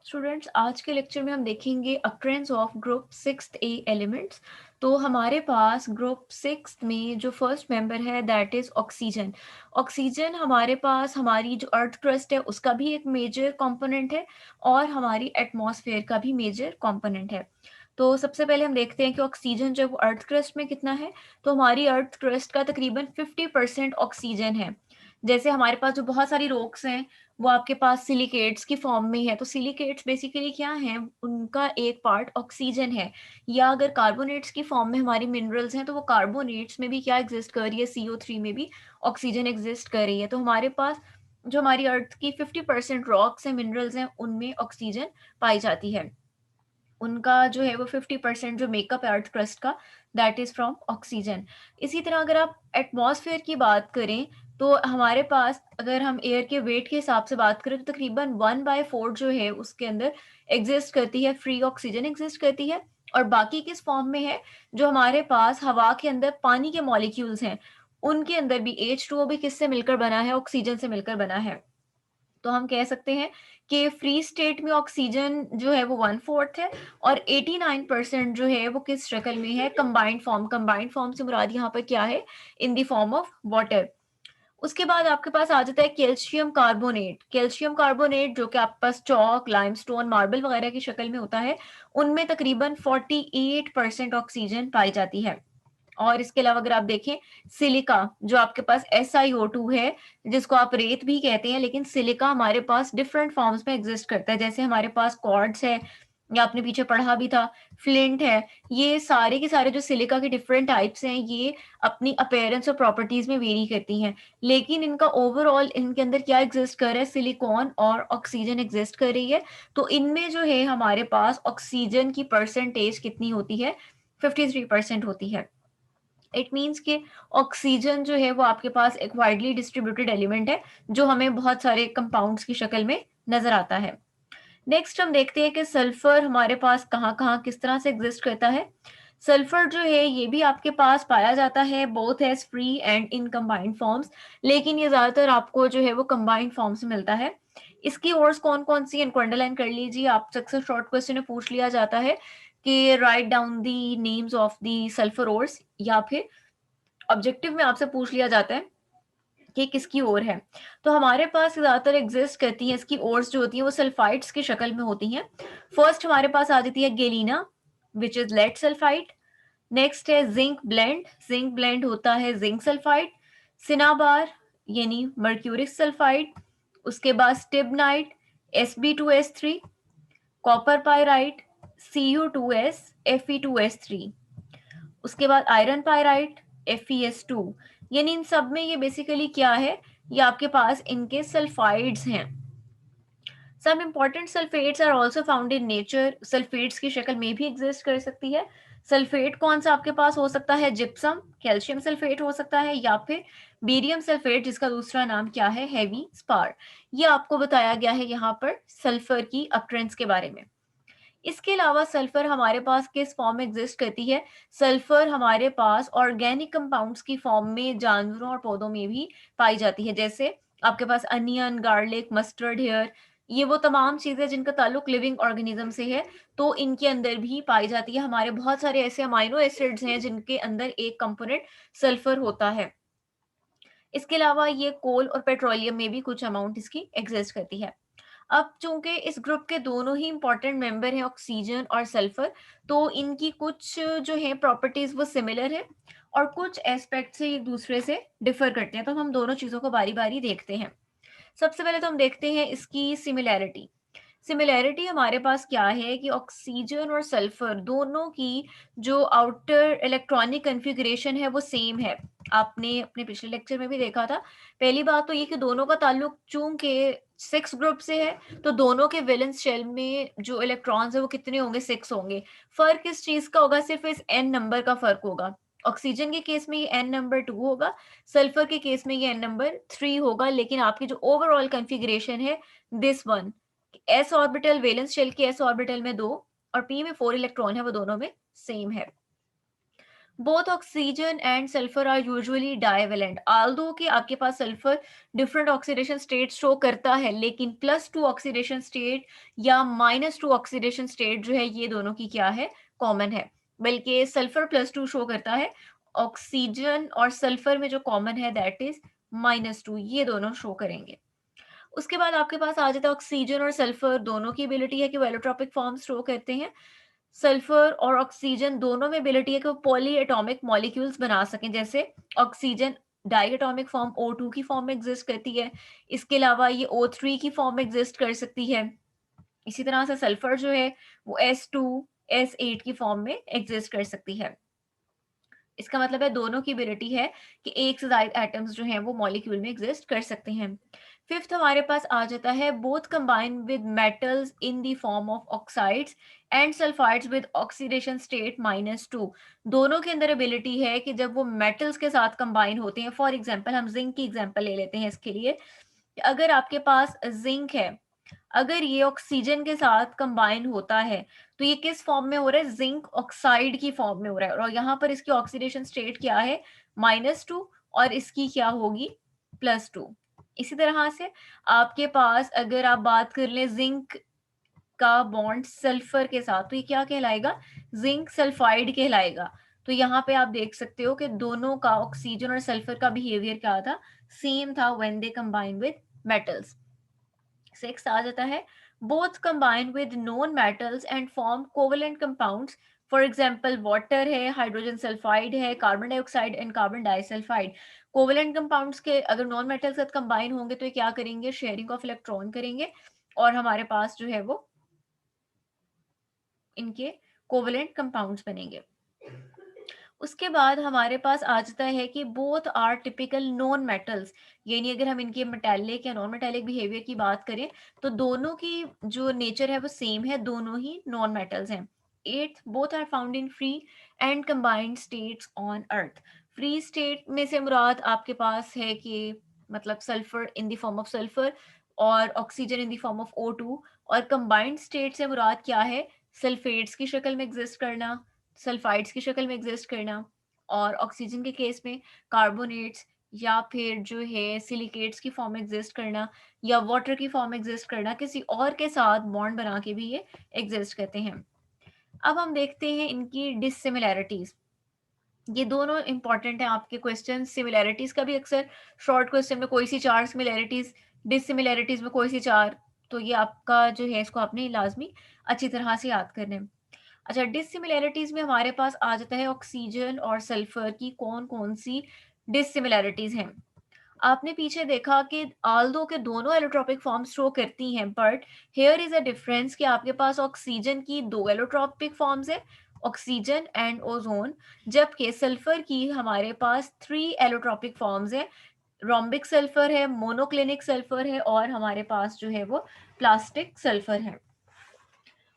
Students, आज के lecture में हम देखेंगे occurrence of group 6A elements. तो हमारे पास ग्रुप 6 में जो फर्स्ट मेंबर है दैट इज ऑक्सीजन। ऑक्सीजन हमारे पास हमारी जो अर्थ क्रस्ट है उसका भी एक मेजर कंपोनेंट है और हमारी एटमॉस्फेयर का भी मेजर कंपोनेंट है। तो सबसे पहले हम देखते हैं कि ऑक्सीजन जब अर्थ क्रस्ट में कितना है। तो हमारी अर्थ क्रस्ट का तकरीबन 50% ऑक्सीजन है। जैसे हमारे पास जो बहुत सारी रॉक्स हैं वो आपके पास सिलिकेट्स की फॉर्म में है। तो सिलिकेट्स बेसिकली क्या हैं, उनका एक पार्ट ऑक्सीजन है। या अगर कार्बोनेट्स की फॉर्म में हमारी मिनरल्स हैं तो वो कार्बोनेट्स में भी क्या एग्जिस्ट कर रही है, CO3 में भी ऑक्सीजन एग्जिस्ट कर रही है। तो हमारे पास जो हमारी अर्थ की 50% रॉक्स हैं, मिनरल्स हैं, उनमें ऑक्सीजन पाई जाती है। उनका जो है वो 50% जो मेकअप है अर्थ क्रस्ट का दैट इज फ्रॉम ऑक्सीजन। इसी तरह अगर आप एटमॉस्फेयर की बात करें तो हमारे पास अगर हम एयर के वेट के हिसाब से बात करें तो तकरीबन 1/4 जो है उसके अंदर एग्जिस्ट करती है, फ्री ऑक्सीजन एग्जिस्ट करती है। और बाकी किस फॉर्म में है, जो हमारे पास हवा के अंदर पानी के मॉलिक्यूल्स हैं उनके अंदर भी H2O भी किससे मिलकर बना है, ऑक्सीजन से मिलकर बना है। तो हम कह सकते हैं कि फ्री स्टेट में ऑक्सीजन जो है वो 1/4 है और 89% जो है वो किस शक्ल में है, कंबाइंड फॉर्म। कंबाइंड फॉर्म से मुराद यहाँ पर क्या है, इन द फॉर्म ऑफ वाटर। उसके बाद आपके पास आ जाता है कैल्शियम कार्बोनेट। कैल्शियम कार्बोनेट जो कि आपके पास चौक, लाइमस्टोन, मार्बल वगैरह की शक्ल में होता है, उनमें तकरीबन 48% ऑक्सीजन पाई जाती है। और इसके अलावा अगर आप देखें सिलिका, जो आपके पास SiO2 है, जिसको आप रेत भी कहते हैं, लेकिन सिलिका हमारे पास डिफरेंट फॉर्म्स में एग्जिस्ट करता है। जैसे हमारे पास क्वार्ट्ज है, या आपने पीछे पढ़ा भी था, फ्लिंट है। ये सारे के सारे जो सिलिका के डिफरेंट टाइप्स हैं ये अपनी अपीयरेंस और प्रॉपर्टीज में वेरी करती हैं, लेकिन इनका ओवरऑल इनके अंदर क्या एग्जिस्ट कर रहा है, सिलिकॉन और ऑक्सीजन एग्जिस्ट कर रही है। तो इनमें जो है हमारे पास ऑक्सीजन की परसेंटेज कितनी होती है, 53% होती है। इट मीन्स कि ऑक्सीजन जो है वो आपके पास एक वाइडली डिस्ट्रीब्यूटेड एलिमेंट है जो हमें बहुत सारे कंपाउंड्स की शक्ल में नजर आता है। नेक्स्ट हम देखते हैं कि सल्फर हमारे पास कहाँ कहाँ किस तरह से एग्जिस्ट करता है। सल्फर जो है ये भी आपके पास पाया जाता है both as free and in combined forms, लेकिन ये ज्यादातर आपको जो है वो कंबाइंड फॉर्म से मिलता है। इसकी ओर्स कौन कौन सी, इनको अंडरलाइन कर लीजिए। आप अक्सर शॉर्ट क्वेश्चन में पूछ लिया जाता है कि write down the names of the sulphur ores, या फिर ऑब्जेक्टिव में आपसे पूछ लिया जाता है कि किसकी ओर है। तो हमारे पास ज्यादातर एग्जिस्ट करती है, इसकी ओर्स जो होती है वो सल्फाइड्स की शक्ल में होती हैं। फर्स्ट हमारे पास आ जाती है galena, which is lead sulphide. Next है जिंक ब्लेंड, जिंक ब्लेंड होता है जिंक सल्फाइड। सिनाबार यानी मर्क्यूरिक सल्फाइड। उसके बाद stibnite, Sb2S3। Copper pyrite, Cu2S, Fe2S3। उसके बाद आयरन पायराइट, FeS2। यानी इन सब में ये बेसिकली क्या है, ये आपके पास इनके सल्फाइड्स हैं। Some important sulphates are also found in nature, sulphates की शक्ल में भी एग्जिस्ट कर सकती है। सल्फेट कौन सा आपके पास हो सकता है, जिप्सम, कैल्शियम सल्फेट हो सकता है, या फिर बेरियम सल्फेट जिसका दूसरा नाम क्या है, हेवी स्पार। ये आपको बताया गया है यहाँ पर सल्फर की अक्रेंस के बारे में। इसके अलावा सल्फर हमारे पास किस फॉर्म में एग्जिस्ट करती है, सल्फर हमारे पास ऑर्गेनिक कंपाउंड्स की फॉर्म में जानवरों और पौधों में भी पाई जाती है। जैसे आपके पास अनियन, गार्लिक, मस्टर्ड हेयर, ये वो तमाम चीजें जिनका ताल्लुक लिविंग ऑर्गेनिज्म से है, तो इनके अंदर भी पाई जाती है। हमारे बहुत सारे ऐसे अमाइनो एसिड्स हैं जिनके अंदर एक कंपोनेंट सल्फर होता है। इसके अलावा ये कोल और पेट्रोलियम में भी कुछ अमाउंट इसकी एग्जिस्ट करती है। अब चूंकि इस ग्रुप के दोनों ही इंपॉर्टेंट मेंबर हैं ऑक्सीजन और सल्फर, तो इनकी कुछ जो है प्रॉपर्टीज वो सिमिलर है और कुछ एस्पेक्ट से एक दूसरे से डिफर करते हैं। तो हम दोनों चीजों को बारी बारी देखते हैं। सबसे पहले तो हम देखते हैं इसकी सिमिलैरिटी। सिमिलैरिटी हमारे पास क्या है कि ऑक्सीजन और सल्फर दोनों की जो आउटर इलेक्ट्रॉनिक कन्फिगरेशन है वो सेम है। आपने अपने पिछले लेक्चर में भी देखा था। पहली बात तो ये कि दोनों का ताल्लुक चूंकि 6 ग्रुप से है, तो दोनों के वैलेंस शेल में जो इलेक्ट्रॉन्स है वो कितने होंगे, 6 होंगे। फर्क इस चीज का होगा, सिर्फ इस n नंबर का फर्क होगा। ऑक्सीजन के केस में ये n नंबर 2 होगा, सल्फर के केस में ये n नंबर 3 होगा। लेकिन आपकी जो ओवरऑल कन्फिगरेशन है, this one, s orbital, valence shell के s ऑर्बिटल में 2 और p में 4 इलेक्ट्रॉन है, वो दोनों में सेम है। Both oxygen and sulphur are usually divalent, although कि आपके पास sulphur different oxidation state show करता है, लेकिन +2 ऑक्सीडेशन स्टेट या -2 ऑक्सीडेशन स्टेट जो है ये दोनों की क्या है, कॉमन है। बल्कि सल्फर +2 शो करता है, ऑक्सीजन और सल्फर में जो कॉमन है दैट इज -2, ये दोनों शो करेंगे। उसके बाद आपके पास आ जाता है ऑक्सीजन और सल्फर दोनों की एबिलिटी है कि वो एलोट्रॉपिक फॉर्म शो करते हैं। सल्फर और ऑक्सीजन दोनों में एबिलिटी है कि वो पॉली एटॉमिक मॉलिक्यूल्स बना सकें, जैसे ऑक्सीजन डाइएटॉमिक फॉर्म O2 की फॉर्म में एग्जिस्ट करती है, इसके अलावा ये O3 की फॉर्म में एग्जिस्ट कर सकती है। इसी तरह से सल्फर जो है वो S2 S8 की फॉर्म में एग्जिस्ट कर सकती है। इसका मतलब है दोनों की एबिलिटी है कि एक से ज्यादा एटम्स जो हैं वो मॉलिक्यूल में एग्जिस्ट कर सकते हैं। फिफ्थ हमारे पास आ जाता है both combine with metals in the form of oxides and sulphides with oxidation state -2। दोनों के अंदर एबिलिटी है कि जब वो मेटल्स के साथ कंबाइन होते हैं, फॉर एग्जांपल हम जिंक की एग्जांपल ले लेते हैं इसके लिए। अगर आपके पास जिंक है, अगर ये ऑक्सीजन के साथ कंबाइन होता है तो ये किस फॉर्म में हो रहा है, जिंक ऑक्साइड की फॉर्म में हो रहा है, और यहाँ पर इसकी ऑक्सीडेशन स्टेट क्या है, -2, और इसकी क्या होगी, +2। इसी तरह से आपके पास अगर आप बात कर लें जिंक का बॉन्ड सल्फर के साथ, तो ये क्या कहलाएगा, जिंक सल्फाइड कहलाएगा। तो यहाँ पे आप देख सकते हो कि दोनों का ऑक्सीजन और सल्फर का बिहेवियर क्या था, सेम था when they combine with metals. Six आ जाता है both combine with non metals and form covalent compounds. For example water है, हाइड्रोजन सल्फाइड है, carbon dioxide and carbon disulphide. Covalent compounds के अगर नॉन मेटल के साथ कंबाइन होंगे तो ये क्या करेंगे, शेयरिंग ऑफ इलेक्ट्रॉन करेंगे, और हमारे पास जो है वो इनके कोवेलेंट कंपाउंड्स बनेंगे। उसके बाद हमारे पास आ जाता है कि both are typical non metals, यानी अगर हम इनके मेटेलिक या नॉन मेटेलिक बिहेवियर की बात करें तो दोनों की जो नेचर है वो सेम है, दोनों ही नॉन मेटल्स हैं। Eighth, both are found in free and combined states on earth. Free state में से मुराद आपके पास है कि मतलब sulphur in the form of sulphur और oxygen in the form of O2, और कंबाइंड स्टेट से मुराद क्या है, सल्फेट्स की शक्ल में एग्जिस्ट करना, सल्फाइड्स की शक्ल में एग्जिस्ट करना, और ऑक्सीजन के केस में कार्बोनेट्स या फिर जो है सिलिकेट्स की फॉर्म में एग्जिस्ट करना, या वाटर की फॉर्म में एग्जिस्ट करना, किसी और के साथ बॉन्ड बना के भी ये एग्जिस्ट करते हैं। अब हम देखते हैं इनकी डिसिमिलैरिटीज। ये दोनों इंपॉर्टेंट हैं आपके क्वेश्चन, सिमिलैरिटीज का भी अक्सर शॉर्ट क्वेश्चन में कोई सी चार सिमिलैरिटीज, डिसिमिलैरिटीज में कोई सी चार, तो ये आपका जो है इसको आपने लाजमी अच्छी तरह से याद करना है। अच्छा, डिसिमिलैरिटीज में हमारे पास आ जाता है ऑक्सीजन और सल्फर की कौन कौन सी डिसिमिलैरिटीज हैं। आपने पीछे देखा कि आल्दो के दोनों एलोट्रॉपिक फॉर्म शो करती हैं, but here is a difference कि आपके पास ऑक्सीजन की दो एलोट्रॉपिक फॉर्म्स है, ऑक्सीजन एंड ओजोन, जबकि सल्फर की हमारे पास 3 एलोट्रॉपिक फॉर्म्स है, रोम्बिक सल्फर है, मोनोक्लिनिक सल्फर है, और हमारे पास जो है वो प्लास्टिक सल्फर है।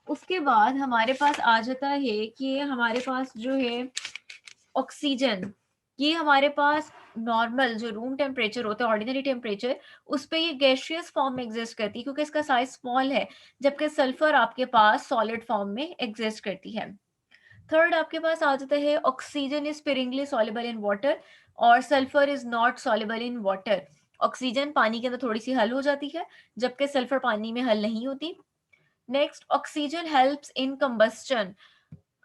उसके बाद हमारे पास आ जाता है कि हमारे पास जो है ऑक्सीजन, ये हमारे पास नॉर्मल जो रूम टेम्परेचर होता है, ऑर्डिनरी टेम्परेचर, उस पे ये गैसियस फॉर्म में एग्जिस्ट करती है क्योंकि इसका साइज स्मॉल है, जबकि सल्फर आपके पास सॉलिड फॉर्म में एग्जिस्ट करती है। थर्ड आपके पास आ जाता है oxygen is sparingly soluble in water और sulphur is not soluble in water. Oxygen पानी के अंदर थोड़ी सी हल हो जाती है, जबकि सल्फर पानी में हल नहीं होती। Next, oxygen helps in combustion.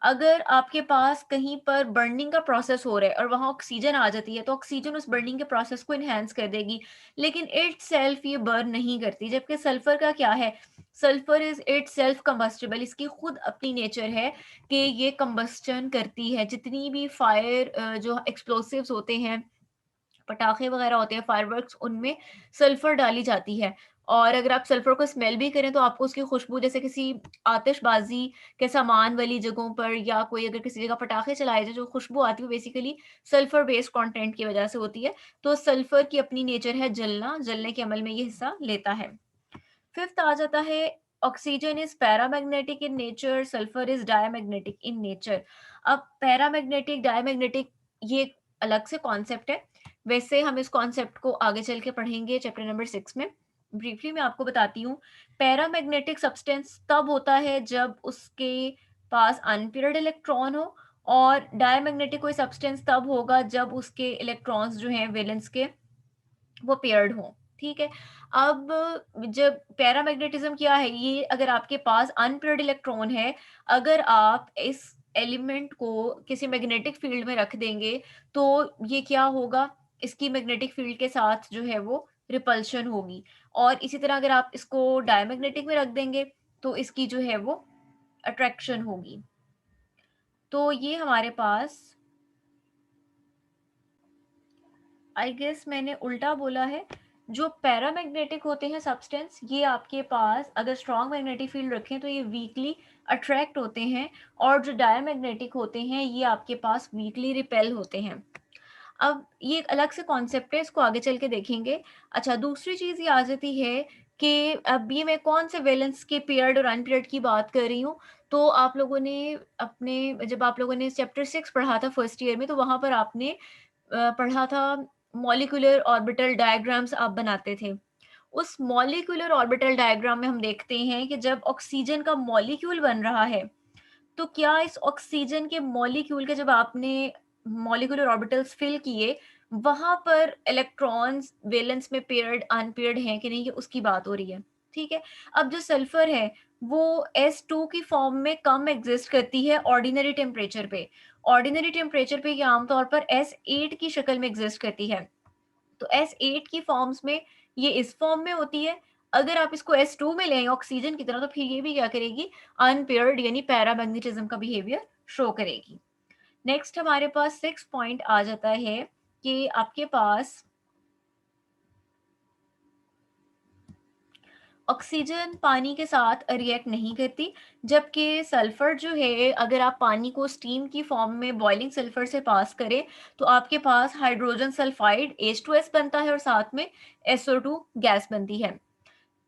अगर आपके पास कहीं पर बर्निंग का प्रोसेस हो रहा है और वहां ऑक्सीजन आ जाती है तो ऑक्सीजन उस बर्निंग के प्रोसेस को इनहेंस कर देगी, लेकिन इट सेल्फ ये बर्न नहीं करती। जबकि सल्फर का क्या है, sulphur is it self combustible, इसकी खुद अपनी नेचर है कि ये कंबस्टन करती है। जितनी भी फायर जो एक्सप्लोसिव्स होते हैं, पटाखे वगैरह होते हैं, फायरवर्क्स, उनमें सल्फर डाली जाती है, और अगर आप सल्फर को स्मेल भी करें तो आपको उसकी खुशबू, जैसे किसी आतिशबाजी के सामान वाली जगहों पर या कोई अगर किसी जगह पटाखे चलाए जाए, जो खुशबू आती है बेसिकली सल्फर बेस्ड कंटेंट की वजह से होती है। तो सल्फर की अपनी नेचर है जलना, जलने के अमल में ये हिस्सा लेता है। फिफ्थ आ जाता है oxygen is paramagnetic in nature, sulphur is diamagnetic in nature. अब पैरामैग्नेटिक डायमैग्नेटिक ये एक अलग से कॉन्सेप्ट है, वैसे हम इस कॉन्सेप्ट को आगे चल के पढ़ेंगे चैप्टर नंबर 6 में। ब्रीफली मैं आपको बताती हूँ, पैरामैग्नेटिक सब्सटेंस तब होता है जब उसके पास अनपेयर्ड इलेक्ट्रॉन हो, और डायमैग्नेटिक कोई सब्सटेंस तब होगा जब उसके इलेक्ट्रॉन्स जो हैं वैलेंस के वो पेयर्ड हों, ठीक है? अब जब पैरामैग्नेटिज़्म क्या है? ये अगर आपके पास अनपेयर्ड इलेक्ट्रॉन है, अगर आप इस एलिमेंट को किसी मैग्नेटिक फील्ड में रख देंगे, तो ये क्या होगा? इसकी मैग्नेटिक फील्ड के साथ जो है वो रिपल्शन होगी और इसी तरह अगर आप इसको डायमैग्नेटिक में रख देंगे, तो इसकी जो है वो अट्रैक्शन होगी। तो ये हमारे पास आई गेस मैंने उल्टा बोला है। जो पैरामैग्नेटिक होते हैं सब्सटेंस, ये आपके पास अगर स्ट्रॉन्ग मैग्नेटिक फील्ड रखें तो ये वीकली अट्रैक्ट होते हैं और जो डायमैग्नेटिक होते हैं ये आपके पास वीकली रिपेल होते हैं। अब ये एक अलग से कॉन्सेप्ट है, इसको आगे चल के देखेंगे। अच्छा, दूसरी चीज़ ये आ जाती है कि अब ये मैं कौन से वैलेंस के पेयर्ड और अनपेयर्ड की बात कर रही हूँ। तो आप लोगों ने अपने जब आप लोगों ने चैप्टर 6 पढ़ा था फर्स्ट ईयर में, तो वहाँ पर आपने पढ़ा था मॉलिक्यूलर ऑर्बिटल डायग्राम्स आप बनाते थे। उस मॉलिक्यूलर ऑर्बिटल डायग्राम में हम देखते हैं कि जब ऑक्सीजन का मॉलिक्यूल बन रहा है, तो क्या इस ऑक्सीजन के मॉलिक्यूल के जब आपने मॉलिक्यूलर ऑर्बिटल्स फिल किए, वहाँ पर इलेक्ट्रॉन्स वैलेंस में पेयर्ड, अनपेयर्ड हैं कि नहीं, ये उसकी बात हो रही है, ठीक है? अब जो सल्फर है, वो S2 की फॉर्म में कम एग्ज़िस्ट करती है ऑर्डिनरी टेम्परेचर पे। ऑर्डिनरी टेम्परेचर पे ये आमतौर पर S8 की शक्ल में एग्ज़िस्ट करती है। तो S8 की फॉर्म्स में ये इस फॉर्म में होती है। अगर आप इसको S2 में लें ऑक्सीजन की तरह, तो फिर ये भी क्या करेगी? अनपेयर्ड यानी पैरामैग्नेटिज्म का बिहेवियर शो करेगी। नेक्स्ट हमारे पास 6 पॉइंट आ जाता है कि आपके पास ऑक्सीजन पानी के साथ रिएक्ट नहीं करती, जबकि सल्फर जो है अगर आप पानी को स्टीम की फॉर्म में बॉइलिंग सल्फर से पास करें, तो आपके पास हाइड्रोजन सल्फाइड H2S बनता है और साथ में SO2 गैस बनती है।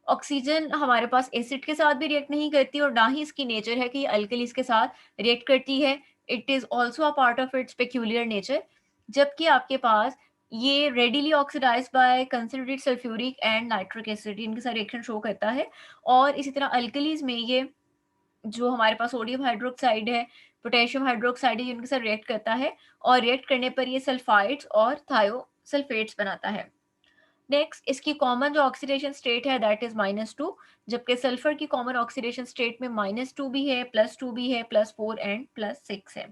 ऑक्सीजन हमारे पास एसिड के साथ भी रिएक्ट नहीं करती और ना ही इसकी नेचर है कि ये अल्कलीज के साथ रिएक्ट करती है। It is also a part of its peculiar nature. जबकि आपके पास ये readily oxidised by concentrated sulphuric and nitric acid, इनके साथ रिएक्शन शो करता है। और इसी तरह अल्कलीज में ये जो हमारे पास सोडियम हाइड्रोक्साइड है, पोटेशियम हाइड्रोक्साइड है, ये इनके साथ रिएक्ट करता है और रिएक्ट करने पर ये सल्फाइड्स और थायोसल्फेट्स बनाता है। नेक्स्ट इसकी कॉमन जो ऑक्सीडेशन स्टेट है दैट इज -2, जबकि सल्फर की कॉमन ऑक्सीडेशन स्टेट में -2 भी है, +2 भी है, +4 एंड +6 है।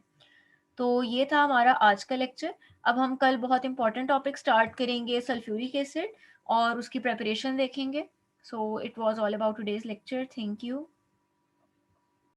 तो ये था हमारा आज का लेक्चर। अब हम कल बहुत इंपॉर्टेंट टॉपिक स्टार्ट करेंगे, सल्फ्यूरिक एसिड, और उसकी प्रेपरेशन देखेंगे। So it was all about today's lecture. Thank you.